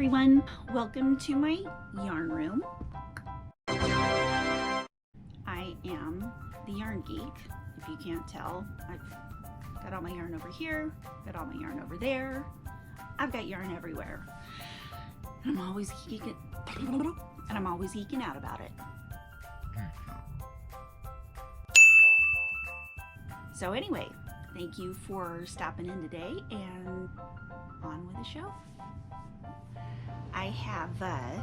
everyone, welcome to my yarn room. I am the Yarn Geek. If you can't tell, I've got all my yarn over here, got all my yarn over there. I've got yarn everywhere. And I'm always geeking out about it. So anyway, thank you for stopping in today, and on with the show. I have a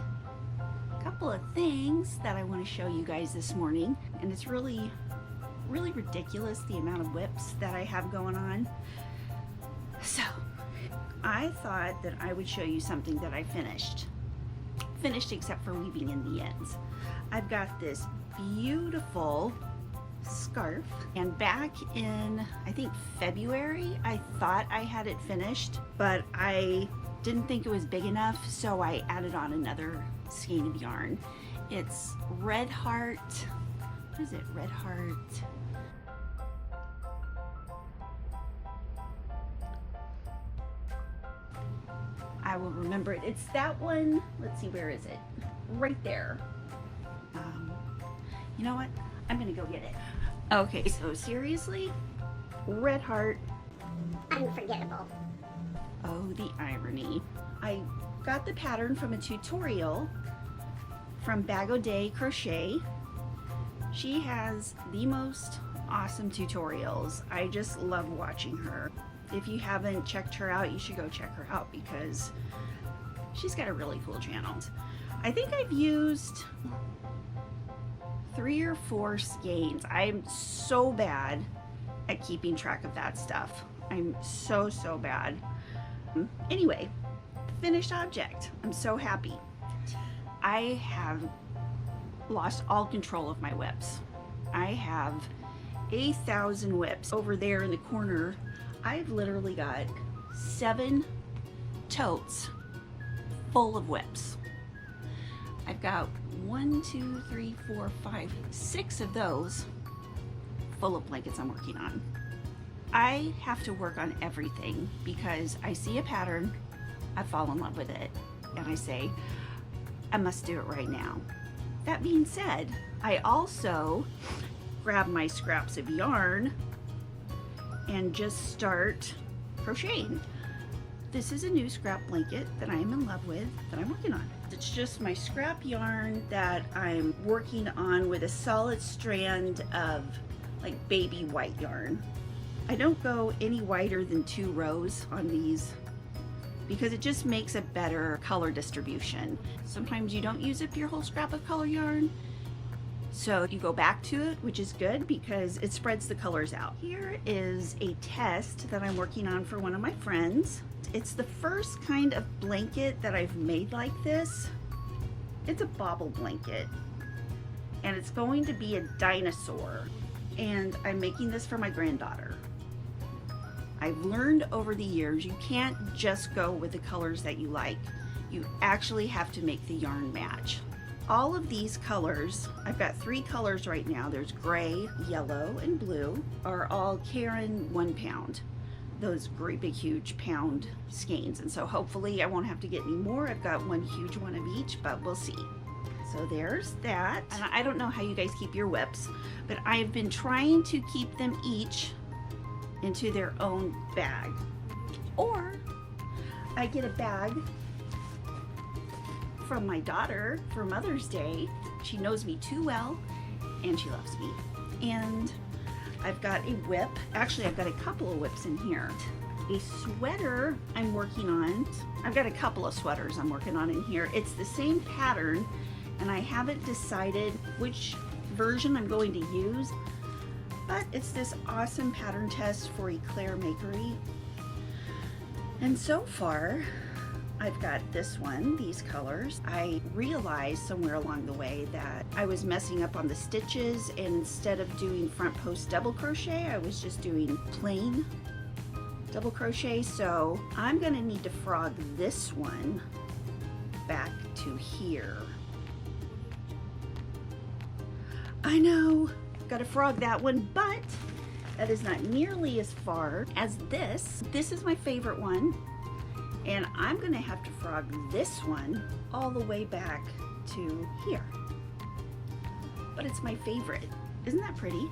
couple of things that I want to show you guys this morning, and it's really ridiculous the amount of WIPS that I have going on. So I thought that I would show you something that I finished except for weaving in the ends. I've got this beautiful scarf, and back in I think February I thought I had it finished, but I didn't think it was big enough, so I added on another skein of yarn. It's Red Heart, what is it, Red Heart, I will remember it. It's that one. Let's see, where is it? Right there. You know what? I'm gonna go get it. Okay, so seriously, Red Heart. Unforgettable. Oh, the irony. I got the pattern from a tutorial from Bag O' Day Crochet. She has the most awesome tutorials. I just love watching her. If you haven't checked her out, you should go check her out because she's got a really cool channel. I think I've used 3 or 4 skeins. I'm so bad at keeping track of that stuff. I'm so bad. Anyway, finished object. I'm so happy. I have lost all control of my WIPS. I have 1,000 WIPS over there in the corner. I've literally got 7 totes full of WIPS. I've got 1, 2, 3, 4, 5, 6 of those full of blankets I'm working on. I have to work on everything because I see a pattern, I fall in love with it, and I say, I must do it right now. That being said, I also grab my scraps of yarn and just start crocheting. This is a new scrap blanket that I am in love with, that I'm working on. It's just my scrap yarn that I'm working on with a solid strand of like baby white yarn. I don't go any wider than 2 rows on these because it just makes a better color distribution. Sometimes you don't use up your whole scrap of color yarn, so you go back to it, which is good because it spreads the colors out. Here is a test that I'm working on for one of my friends. It's the first kind of blanket that I've made like this. It's a bobble blanket, and it's going to be a dinosaur, and I'm making this for my granddaughter. I've learned over the years you can't just go with the colors that you like. You actually have to make the yarn match. All of these colors, I've got 3 colors right now. There's gray, yellow, and blue, are all Karen 1 pound. Those great big huge pound skeins. And so hopefully I won't have to get any more. I've got 1 huge one of each, but we'll see. So there's that. And I don't know how you guys keep your WIPS, but I've been trying to keep them each into their own bag. Or I get a bag from my daughter for Mother's Day. She knows me too well and she loves me. And I've got a WIP. Actually, I've got a couple of WIPs in here. A sweater I'm working on. I've got a couple of sweaters I'm working on in here. It's the same pattern, and I haven't decided which version I'm going to use, but it's this awesome pattern test for Eclair Makery. And so far, I've got this one, these colors. I realized somewhere along the way that I was messing up on the stitches, and instead of doing front post double crochet, I was just doing plain double crochet. So I'm gonna need to frog this one back to here. I know, gotta frog that one, but that is not nearly as far as this. This is my favorite one. And I'm gonna have to frog this one all the way back to here. But it's my favorite. Isn't that pretty?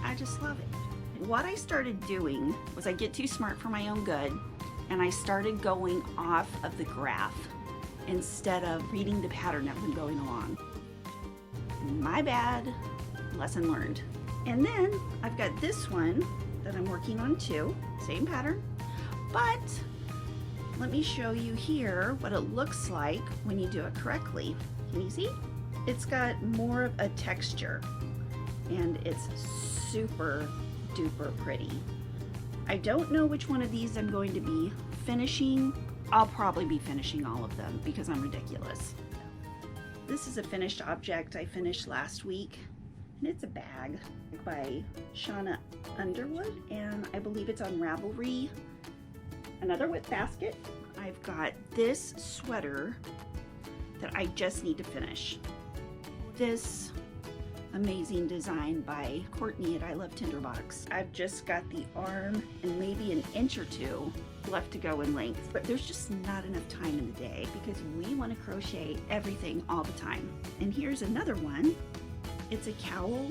I just love it. What I started doing was I get too smart for my own good, and I started going off of the graph instead of reading the pattern that was going along. My bad, lesson learned. And then I've got this one that I'm working on too, same pattern, but let me show you here what it looks like when you do it correctly. Can you see? It's got more of a texture and it's super duper pretty. I don't know which one of these I'm going to be finishing. I'll probably be finishing all of them because I'm ridiculous. This is a finished object I finished last week, and it's a bag by Shawna Underwood, and I believe it's on Ravelry. Another WIP basket. I've got this sweater that I just need to finish. This amazing design by Courtney at I Love Tinderbox. I've just got the arm and maybe an inch or two left to go in length, but there's just not enough time in the day because we want to crochet everything all the time. And here's another one. It's a cowl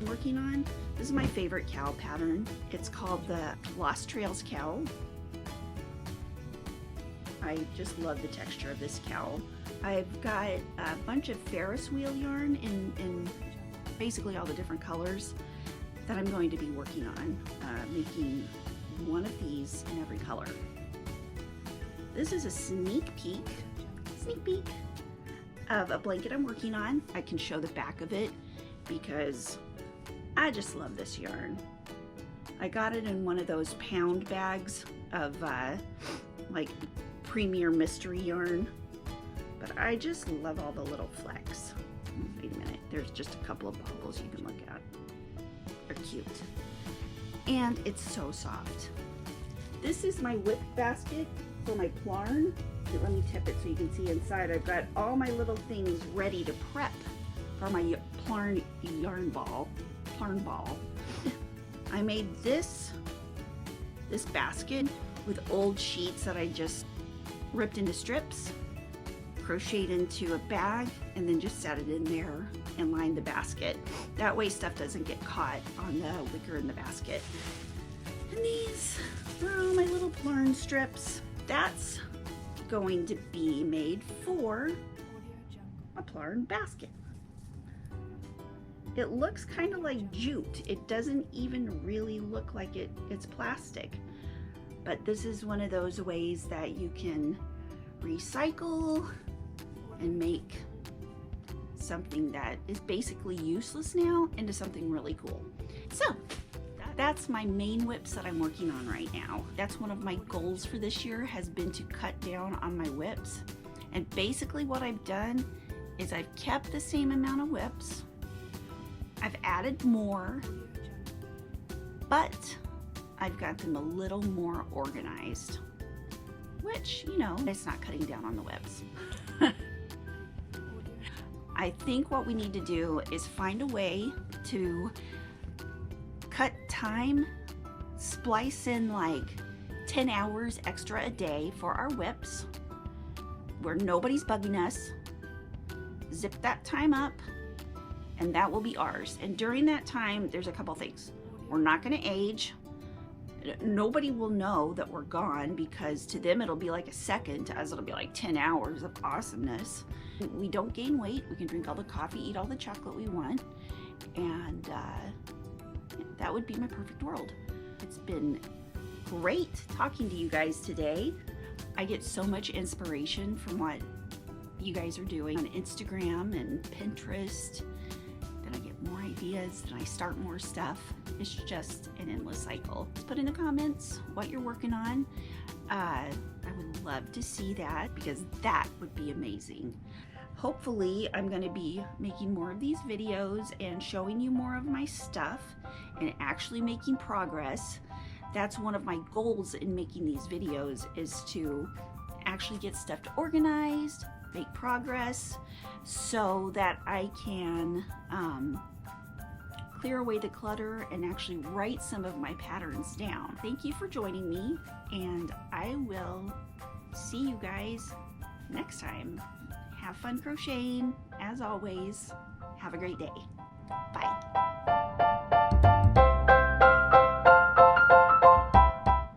I'm working on. This is my favorite cowl pattern. It's called the Lost Trails cowl. I just love the texture of this cowl. I've got a bunch of Ferris wheel yarn in basically all the different colors that I'm going to be working on, making one of these in every color. This is a sneak peek of a blanket I'm working on. I can show the back of it because I just love this yarn. I got it in one of those pound bags of like premier mystery yarn, but I just love all the little flecks. Wait a minute, there's just a couple of bubbles you can look at. They're cute. And it's so soft. This is my WIP basket for my Plarn. Here, let me tip it so you can see inside. I've got all my little things ready to prep for my Plarn yarn ball. Plarn ball. I made this basket with old sheets that I just ripped into strips, crocheted into a bag, and then just set it in there and lined the basket. That way stuff doesn't get caught on the wicker in the basket. And these are all my little Plarn strips. That's going to be made for a Plarn basket. It looks kind of like jute. It doesn't even really look like it's plastic. But this is one of those ways that you can recycle and make something that is basically useless now into something really cool. So that's my main WIPs that I'm working on right now. That's one of my goals for this year, has been to cut down on my WIPs. And basically what I've done is I've kept the same amount of WIPs. I've added more, but I've got them a little more organized, which, you know, it's not cutting down on the WIPs. I think what we need to do is find a way to cut time, splice in like 10 hours extra a day for our WIPs where nobody's bugging us, zip that time up, and that will be ours. And during that time, there's a couple things. We're not gonna age. Nobody will know that we're gone because to them it'll be like a second, to us it'll be like 10 hours of awesomeness. We don't gain weight. We can drink all the coffee, eat all the chocolate we want, and that would be my perfect world. It's been great talking to you guys today. I get so much inspiration from what you guys are doing on Instagram and Pinterest. Then I get more ideas, then I start more stuff. It's just an endless cycle. Put in the comments what you're working on. I would love to see that because that would be amazing. Hopefully I'm going to be making more of these videos and showing you more of my stuff and actually making progress. That's one of my goals in making these videos, is to actually get stuff organized, make progress, so that I can clear away the clutter and actually write some of my patterns down. Thank you for joining me, and I will see you guys next time. Have fun crocheting, as always. Have a great day. Bye.